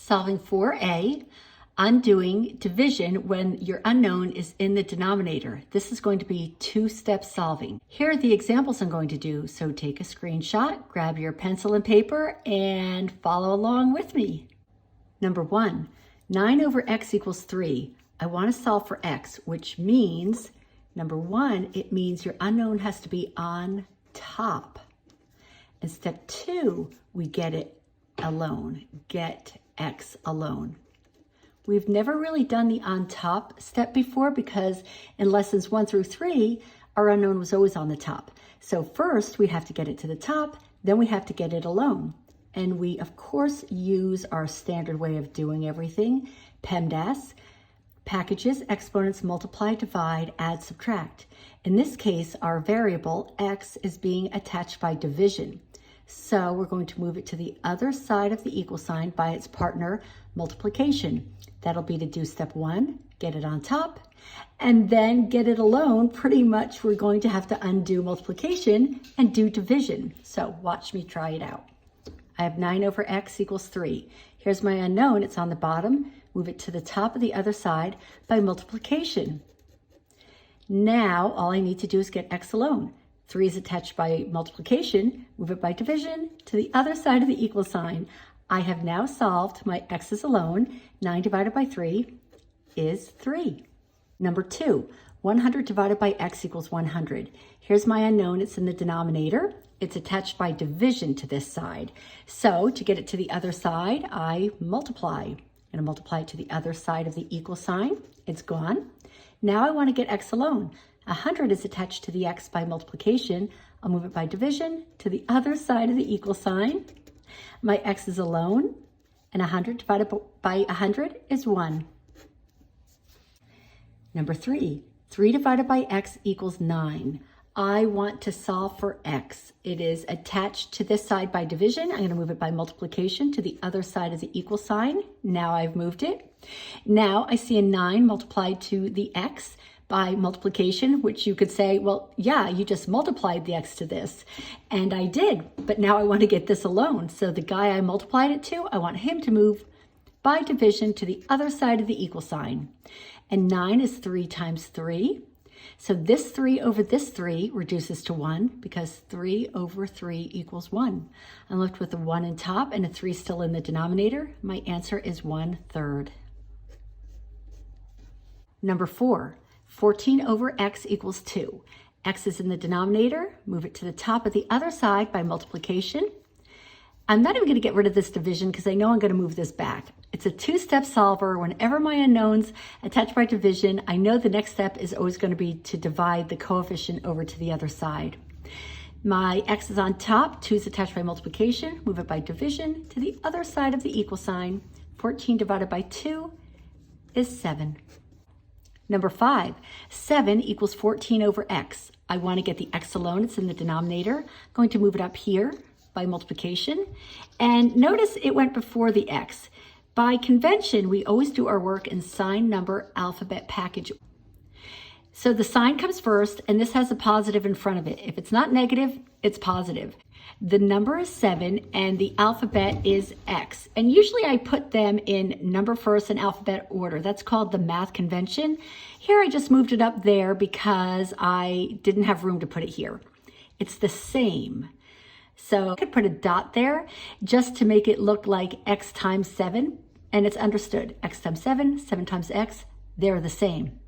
Solving 4a, undoing division when your unknown is in the denominator. This is going to be two-step solving. Here are the examples I'm going to do, so take a screenshot, grab your pencil and paper, and follow along with me. Number 1, 9 over x equals 3. I want to solve for x, which means, number 1, it means your unknown has to be on top. In step 2, we get it alone, get x alone. We've never really done the on top step before because in lessons 1 through 3, our unknown was always on the top. So first we have to get it to the top, then we have to get it alone. And we of course use our standard way of doing everything, PEMDAS, packages, exponents, multiply, divide, add, subtract. In this case, our variable x is being attached by division. So we're going to move it to the other side of the equal sign by its partner, multiplication. That'll be to do step 1, get it on top, and then get it alone. Pretty much we're going to have to undo multiplication and do division. So watch me try it out. I have 9 over x equals 3. Here's my unknown, it's on the bottom. Move it to the top of the other side by multiplication. Now all I need to do is get x alone. 3 is attached by multiplication, move it by division to the other side of the equal sign. I have now solved my x's alone. 9 divided by 3 is 3. Number 2, 100 divided by x equals 100. Here's my unknown, it's in the denominator. It's attached by division to this side. So to get it to the other side, I multiply. I'm going to multiply it to the other side of the equal sign. It's gone. Now I want to get x alone. 100 is attached to the x by multiplication. I'll move it by division to the other side of the equal sign. My x is alone, and 100 divided by 100 is 1. Number 3, 3 divided by x equals 9. I want to solve for x. It is attached to this side by division. I'm going to move it by multiplication to the other side of the equal sign. Now I've moved it. Now I see a 9 multiplied to the x by multiplication, which you could say, well, yeah, you just multiplied the x to this. And I did, but now I want to get this alone. So the guy I multiplied it to, I want him to move by division to the other side of the equal sign. And 9 is 3 times 3. So this 3 over this 3 reduces to 1 because 3 over 3 equals 1. I'm left with a 1 in top and a 3 still in the denominator. My answer is 1/3. Number 4. 14 over x equals 2. X is in the denominator. Move it to the top of the other side by multiplication. I'm not even going to get rid of this division because I know I'm going to move this back. It's a two-step solver. Whenever my unknowns attached by division, I know the next step is always going to be to divide the coefficient over to the other side. My x is on top. 2 is attached by multiplication. Move it by division to the other side of the equal sign. 14 divided by 2 is 7. Number 5, 7 equals 14 over x. I want to get the x alone. It's in the denominator. I'm going to move it up here by multiplication. And notice it went before the x. By convention, we always do our work in sign, number, alphabet, package. So the sign comes first, and this has a positive in front of it. If it's not negative, it's positive. The number is 7, and the alphabet is x. And usually I put them in number first and alphabet order. That's called the math convention. Here I just moved it up there because I didn't have room to put it here. It's the same. So I could put a dot there just to make it look like x times 7, and it's understood. X times 7, 7 times x, they're the same.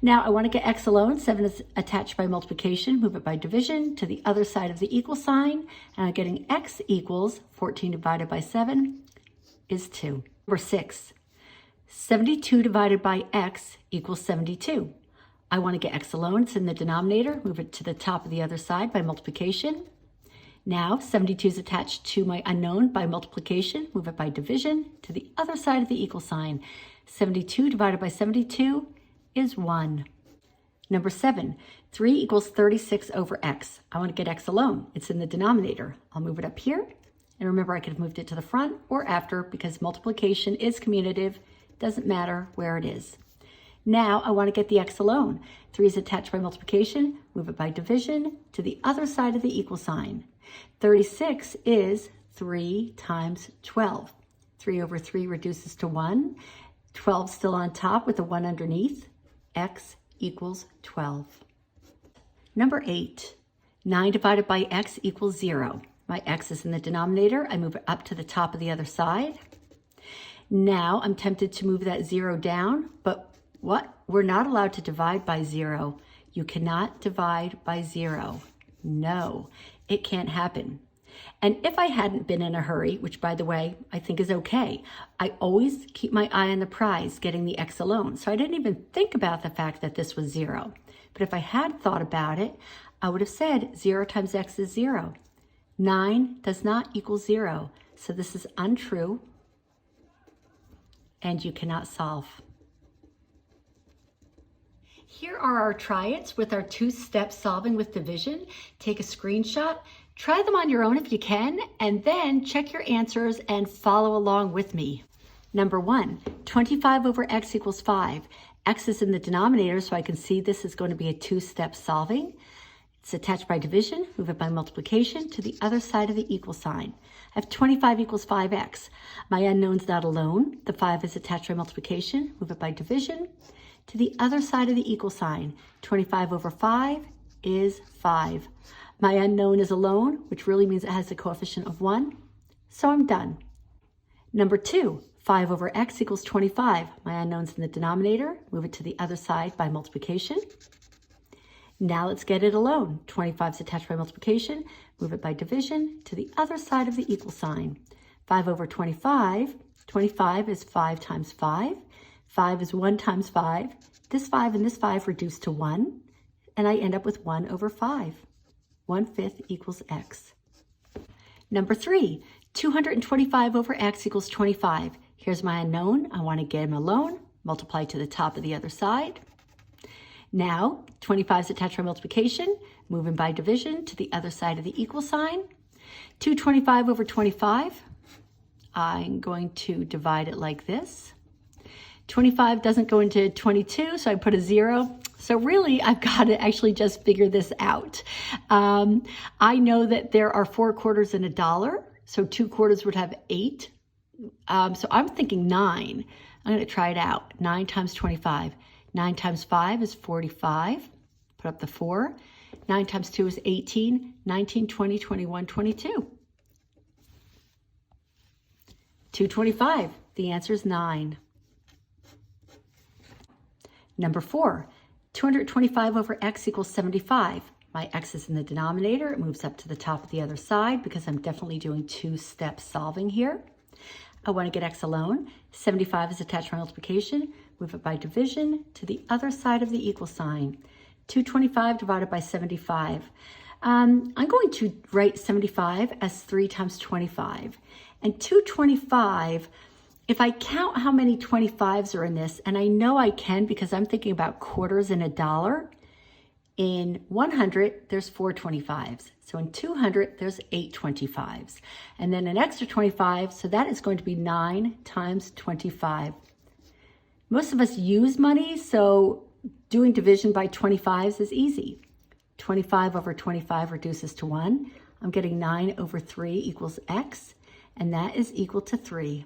Now I want to get x alone. 7 is attached by multiplication. Move it by division to the other side of the equal sign. And I'm getting x equals 14 divided by 7 is 2. Number 6, 72 divided by x equals 72. I want to get x alone. It's in the denominator. Move it to the top of the other side by multiplication. Now 72 is attached to my unknown by multiplication. Move it by division to the other side of the equal sign. 72 divided by 72 is 1. Number 7, 3 equals 36 over x. I want to get x alone. It's in the denominator. I'll move it up here. And remember, I could have moved it to the front or after because multiplication is commutative. Doesn't matter where it is. Now I want to get the x alone. 3 is attached by multiplication. Move it by division to the other side of the equal sign. 36 is 3 times 12. 3 over 3 reduces to 1. 12 still on top with a 1 underneath. X equals 12. Number 8, 9 divided by x equals 0. My x is in the denominator. I move it up to the top of the other side. Now I'm tempted to move that 0 down, but what? We're not allowed to divide by 0. You cannot divide by 0. No, it can't happen. And if I hadn't been in a hurry, which by the way, I think is okay, I always keep my eye on the prize, getting the x alone. So I didn't even think about the fact that this was 0. But if I had thought about it, I would have said 0 times x is 0. 9 does not equal 0. So this is untrue, and you cannot solve. Here are our try-its with our 2-step solving with division. Take a screenshot, try them on your own if you can, and then check your answers and follow along with me. Number 1, 25 over x equals 5. X is in the denominator, so I can see this is going to be a 2-step solving. It's attached by division, move it by multiplication to the other side of the equal sign. I have 25 equals 5x. My unknown's not alone. The 5 is attached by multiplication, move it by division to the other side of the equal sign. 25 over 5 is 5. My unknown is alone, which really means it has a coefficient of 1, so I'm done. Number 2, 5 over x equals 25. My unknown's in the denominator, move it to the other side by multiplication. Now let's get it alone. 25 is attached by multiplication, move it by division to the other side of the equal sign. 5 over 25, 25 is 5 times 5. 5 is 1 times 5. This 5 and this 5 reduce to 1, and I end up with 1 over 5. 1/5 equals x. Number 3, 225 over x equals 25. Here's my unknown. I want to get him alone. Multiply to the top of the other side. Now, 25 is attached by multiplication. Move him by division to the other side of the equal sign. 225 over 25. I'm going to divide it like this. 25 doesn't go into 22, so I put a 0. So really, I've got to actually just figure this out. I know that there are 4 quarters in a dollar, so 2 quarters would have 8. So I'm thinking 9. I'm going to try it out. 9 times 25. 9 times 5 is 45. Put up the 4. 9 times 2 is 18. 19, 20, 21, 22. 225. The answer is 9. Number 4, 225 over x equals 75. My x is in the denominator. It moves up to the top of the other side because I'm definitely doing 2-step solving here. I want to get x alone. 75 is attached by multiplication. Move it by division to the other side of the equal sign. 225 divided by 75. I'm going to write 75 as 3 times 25. And 225, if I count how many 25s are in this, and I know I can because I'm thinking about quarters in a dollar, in 100, there's 4 25s. So in 200, there's 8 25s. And then an extra 25, so that is going to be 9 times 25. Most of us use money, so doing division by 25s is easy. 25 over 25 reduces to 1. I'm getting 9 over 3 equals x, and that is equal to 3.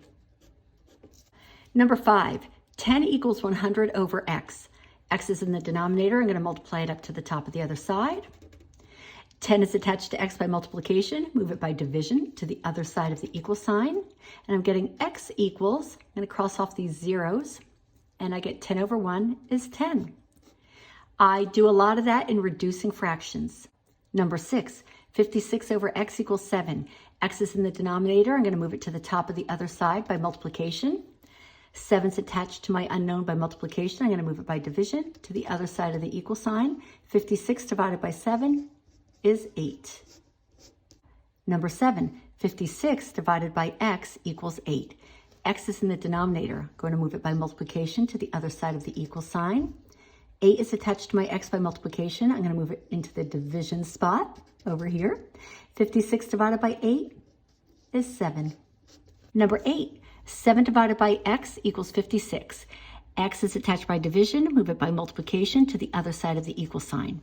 Number 5, 10 equals 100 over x. X is in the denominator. I'm going to multiply it up to the top of the other side. 10 is attached to x by multiplication. Move it by division to the other side of the equal sign. And I'm getting x equals, I'm going to cross off these zeros, and I get 10 over 1 is 10. I do a lot of that in reducing fractions. Number 6, 56 over x equals 7. X is in the denominator. I'm going to move it to the top of the other side by multiplication. 7 is attached to my unknown by multiplication. I'm going to move it by division to the other side of the equal sign. 56 divided by 7 is 8. Number 7, 56 divided by x equals 8. X is in the denominator. I'm going to move it by multiplication to the other side of the equal sign. 8 is attached to my x by multiplication. I'm going to move it into the division spot over here. 56 divided by 8 is 7. Number 8, 7 divided by x equals 56. X is attached by division. Move it by multiplication to the other side of the equal sign.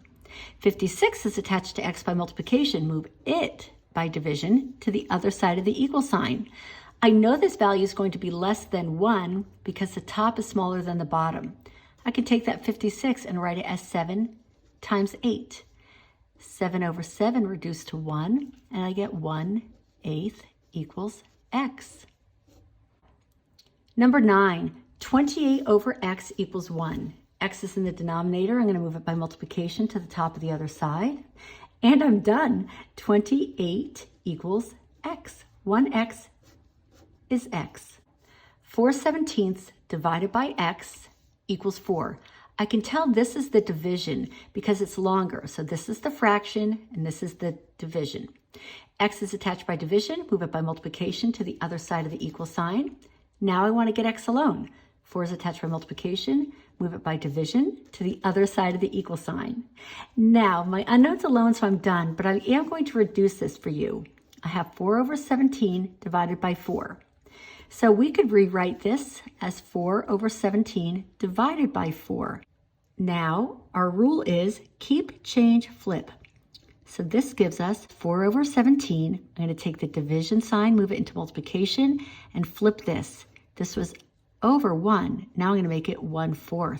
56 is attached to x by multiplication. Move it by division to the other side of the equal sign. I know this value is going to be less than 1 because the top is smaller than the bottom. I can take that 56 and write it as 7 times 8. 7 over 7 reduced to 1, and I get 1/8 equals x. Number 9, 28 over x equals 1. X is in the denominator. I'm going to move it by multiplication to the top of the other side. And I'm done. 28 equals x. 1x is x. 4/17 divided by x equals 4. I can tell this is the division because it's longer. So this is the fraction and this is the division. X is attached by division. Move it by multiplication to the other side of the equal sign. Now I want to get x alone. 4 is attached by multiplication. Move it by division to the other side of the equal sign. Now, my unknown's alone, so I'm done, but I am going to reduce this for you. I have 4 over 17 divided by 4. So we could rewrite this as 4 over 17 divided by 4. Now, our rule is keep, change, flip. So this gives us 4 over 17. I'm going to take the division sign, move it into multiplication, and flip this. This was over 1. Now I'm going to make it 1/4.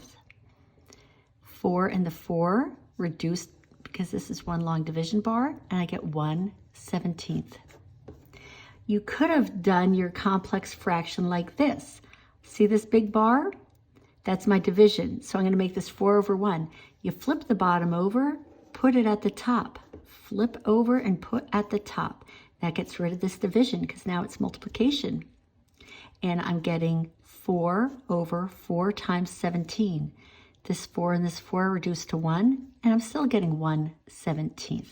4 and the 4 reduced because this is one long division bar, and I get 1/17. You could have done your complex fraction like this. See this big bar? That's my division. So I'm going to make this 4 over 1. You flip the bottom over, put it at the top. Flip over and put at the top. That gets rid of this division because now it's multiplication. And I'm getting 4 over 4 times 17. This 4 and this 4 reduced to 1, and I'm still getting 1/17.